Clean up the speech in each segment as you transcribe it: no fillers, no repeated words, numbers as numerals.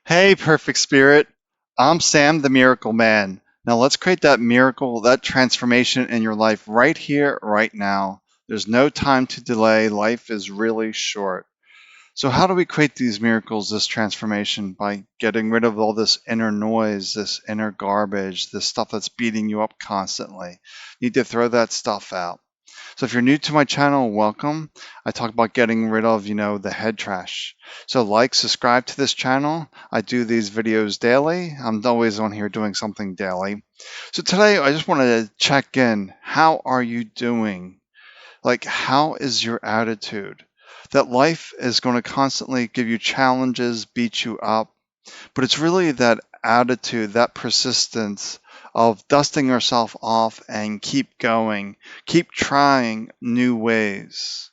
Hey, perfect spirit. I'm Sam, the miracle man. Now let's create that miracle, that transformation in your life right here, right now. There's no time to delay. Life is really short. So, how do we create these miracles, this transformation? By getting rid of all this inner noise, this inner garbage, this stuff that's beating you up constantly. You need to throw that stuff out. So if you're new to my channel, welcome. I talk about getting rid of, the head trash. So like, subscribe to this channel. I do these videos daily. I'm always on here doing something daily. So today I just wanted to check in. How are you doing? Like, how is your attitude? That life is going to constantly give you challenges, beat you up, but it's really that attitude, that persistence of dusting yourself off and keep going, keep trying new ways.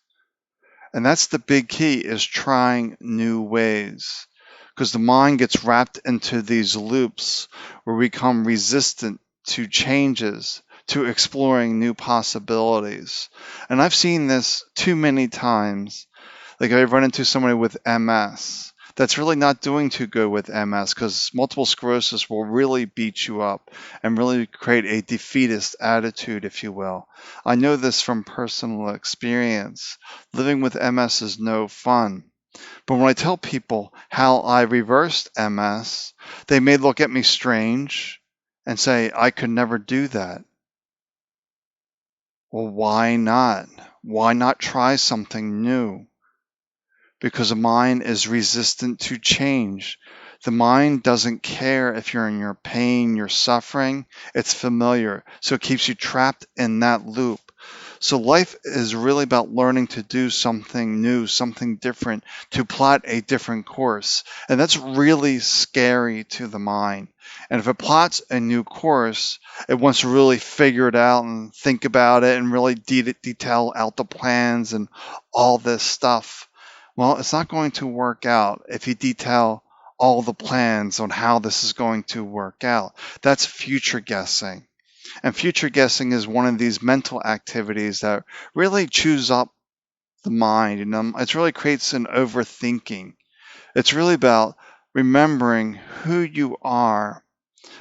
And that's the big key, is trying new ways. Because the mind gets wrapped into these loops where we become resistant to changes, to exploring new possibilities. And I've seen this too many times. Like, I've run into somebody with MS that's really not doing too good with MS, because multiple sclerosis will really beat you up and really create a defeatist attitude, if you will. I know this from personal experience. Living with MS is no fun. But when I tell people how I reversed MS, they may look at me strange and say, I could never do that. Well, why not? Why not try something new? Because the mind is resistant to change. The mind doesn't care if you're in your pain, you're suffering. It's familiar. So it keeps you trapped in that loop. So life is really about learning to do something new, something different, to plot a different course. And that's really scary to the mind. And if it plots a new course, it wants to really figure it out and think about it and really detail out the plans and all this stuff. Well, it's not going to work out if you detail all the plans on how this is going to work out. That's future guessing. And future guessing is one of these mental activities that really chews up the mind. It really creates an overthinking. It's really about remembering who you are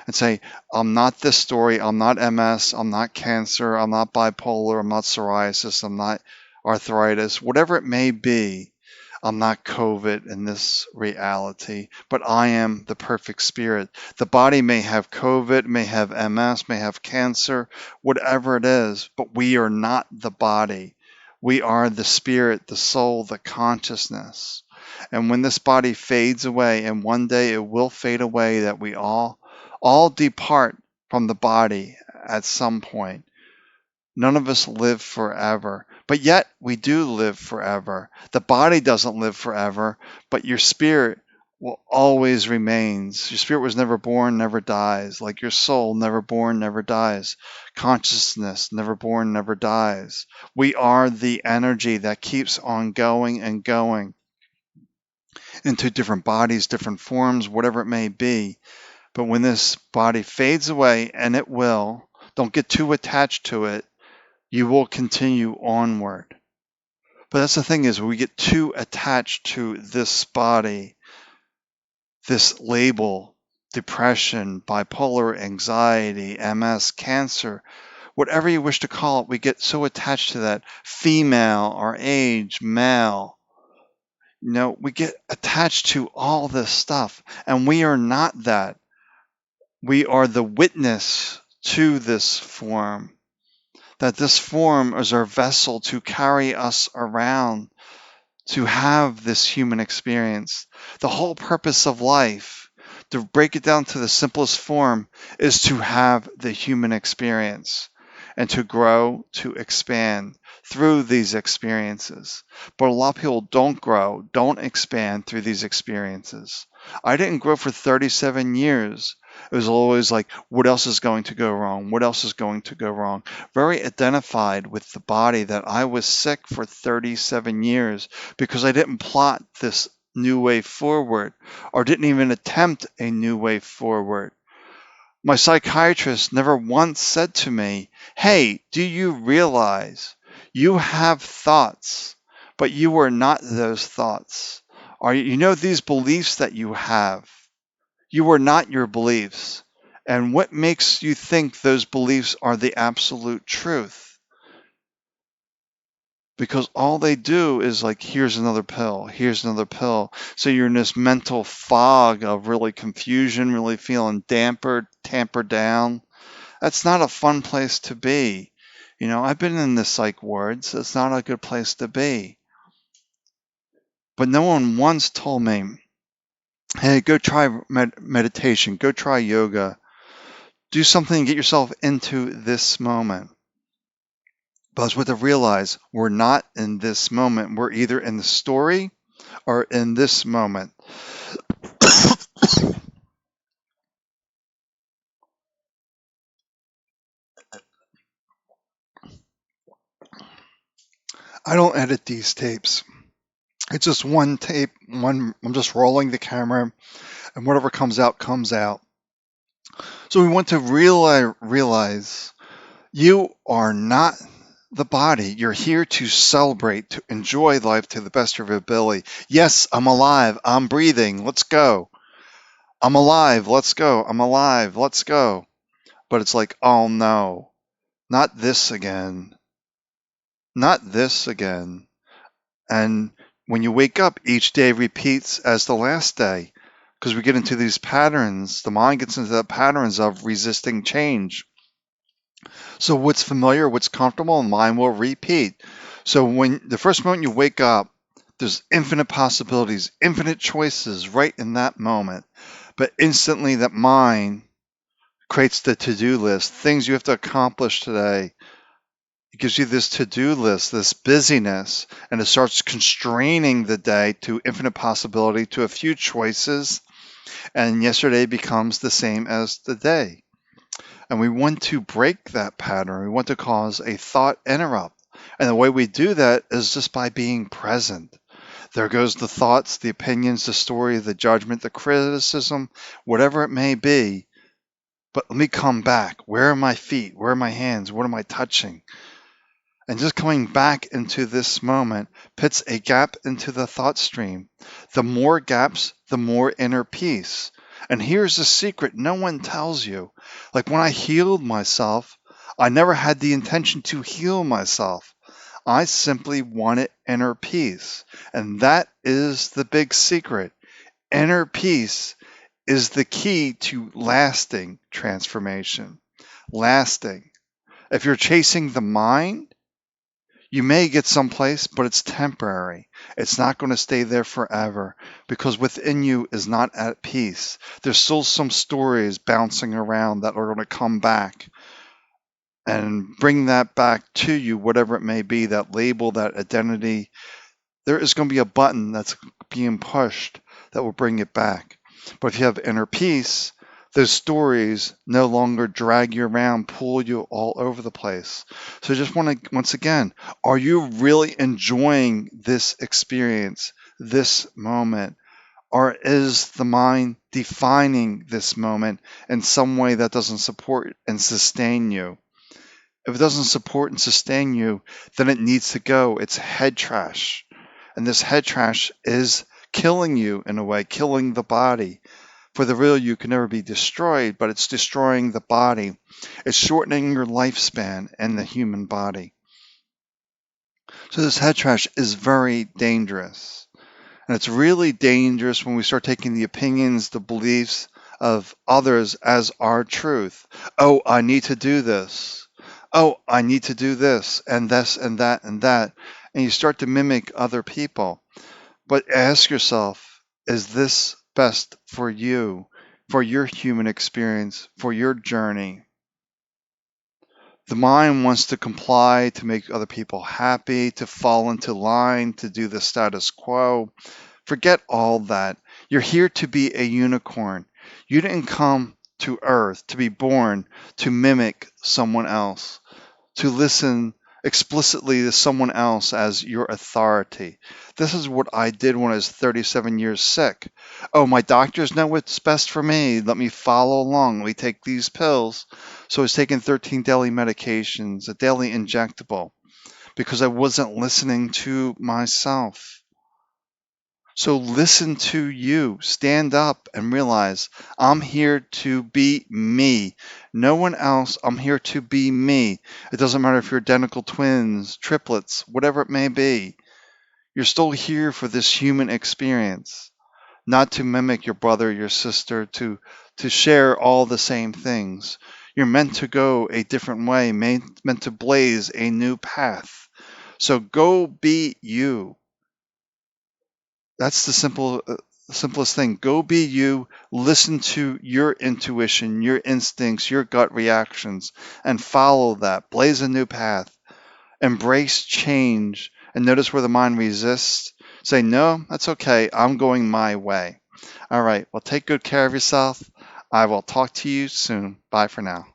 and say, I'm not this story. I'm not MS. I'm not cancer. I'm not bipolar. I'm not psoriasis. I'm not arthritis. Whatever it may be, I'm not COVID in this reality, but I am the perfect spirit. The body may have COVID, may have MS, may have cancer, whatever it is, but we are not the body. We are the spirit, the soul, the consciousness. And when this body fades away, and one day it will fade away, that we all depart from the body at some point. None of us live forever, but yet we do live forever. The body doesn't live forever, but your spirit will always remains. Your spirit was never born, never dies. Like your soul, never born, never dies. Consciousness, never born, never dies. We are the energy that keeps on going and going into different bodies, different forms, whatever it may be. But when this body fades away, and it will, don't get too attached to it, you will continue onward. But that's the thing, is we get too attached to this body, this label, depression, bipolar, anxiety, MS, cancer, whatever you wish to call it, we get so attached to that. Female, our age, male. We get attached to all this stuff, and we are not that. We are the witness to this form. That this form is our vessel to carry us around, to have this human experience. The whole purpose of life, to break it down to the simplest form, is to have the human experience and to grow, to expand through these experiences. But a lot of people don't grow, don't expand through these experiences. I didn't grow for 37 years. It was always like, what else is going to go wrong? What else is going to go wrong? Very identified with the body, that I was sick for 37 years because I didn't plot this new way forward, or didn't even attempt a new way forward. My psychiatrist never once said to me, hey, do you realize you have thoughts, but you are not those thoughts? Or these beliefs that you have, You are not your beliefs. And what makes you think those beliefs are the absolute truth? Because all they do is like, here's another pill, here's another pill. So you're in this mental fog of really confusion, really feeling tampered down. That's not a fun place to be. I've been in the psych wards. It's not a good place to be. But no one once told me, hey, go try meditation, go try yoga, do something to get yourself into this moment. But it's what to realize, we're not in this moment. We're either in the story or in this moment. I don't edit these tapes. It's just one tape, I'm just rolling the camera, and whatever comes out comes out. So we want to realize you are not the body. You're here to celebrate, to enjoy life to the best of your ability. Yes, I'm alive. I'm breathing. Let's go. I'm alive. Let's go. I'm alive. Let's go. But it's like, oh no, not this again. Not this again. And when you wake up, each day repeats as the last day, because we get into these patterns. The mind gets into the patterns of resisting change. So what's familiar, what's comfortable, and mind will repeat. So when the first moment you wake up, there's infinite possibilities, infinite choices right in that moment. But instantly that mind creates the to-do list, things you have to accomplish today. It gives you this to-do list, this busyness, and it starts constraining the day to infinite possibility, to a few choices, and yesterday becomes the same as the day. And we want to break that pattern. We want to cause a thought interrupt. And the way we do that is just by being present. There goes the thoughts, the opinions, the story, the judgment, the criticism, whatever it may be. But let me come back. Where are my feet? Where are my hands? What am I touching? And just coming back into this moment puts a gap into the thought stream. The more gaps, the more inner peace. And here's the secret no one tells you. Like when I healed myself, I never had the intention to heal myself. I simply wanted inner peace. And that is the big secret. Inner peace is the key to lasting transformation. Lasting. If you're chasing the mind, you may get someplace, but it's temporary. It's not going to stay there forever because within you is not at peace. There's still some stories bouncing around that are going to come back and bring that back to you, whatever it may be, that label, that identity. There is going to be a button that's being pushed that will bring it back. But if you have inner peace, those stories no longer drag you around, pull you all over the place. So I just want to, once again, are you really enjoying this experience, this moment? Or is the mind defining this moment in some way that doesn't support and sustain you? If it doesn't support and sustain you, then it needs to go. It's head trash. And this head trash is killing you in a way, killing the body. For the real you can never be destroyed, but it's destroying the body. It's shortening your lifespan in the human body. So this head trash is very dangerous. And it's really dangerous when we start taking the opinions, the beliefs of others as our truth. Oh, I need to do this. Oh, I need to do this and this and that and that. And you start to mimic other people. But ask yourself, is this best for you, for your human experience, for your journey? The mind wants to comply, to make other people happy, to fall into line, to do the status quo. Forget all that. You're here to be a unicorn. You didn't come to earth to be born to mimic someone else, to listen explicitly to someone else as your authority. This is what I did when I was 37 years sick. Oh, my doctors know what's best for me. Let me follow along. Let me take these pills. So I was taking 13 daily medications, a daily injectable, because I wasn't listening to myself. So listen to you. Stand up and realize I'm here to be me. No one else. I'm here to be me. It doesn't matter if you're identical twins, triplets, whatever it may be. You're still here for this human experience, not to mimic your brother, your sister, to share all the same things. You're meant to go a different way, meant to blaze a new path. So go be you. That's the simplest thing. Go be you. Listen to your intuition, your instincts, your gut reactions, and follow that. Blaze a new path. Embrace change, and notice where the mind resists. Say, no, that's okay. I'm going my way. All right. Well, take good care of yourself. I will talk to you soon. Bye for now.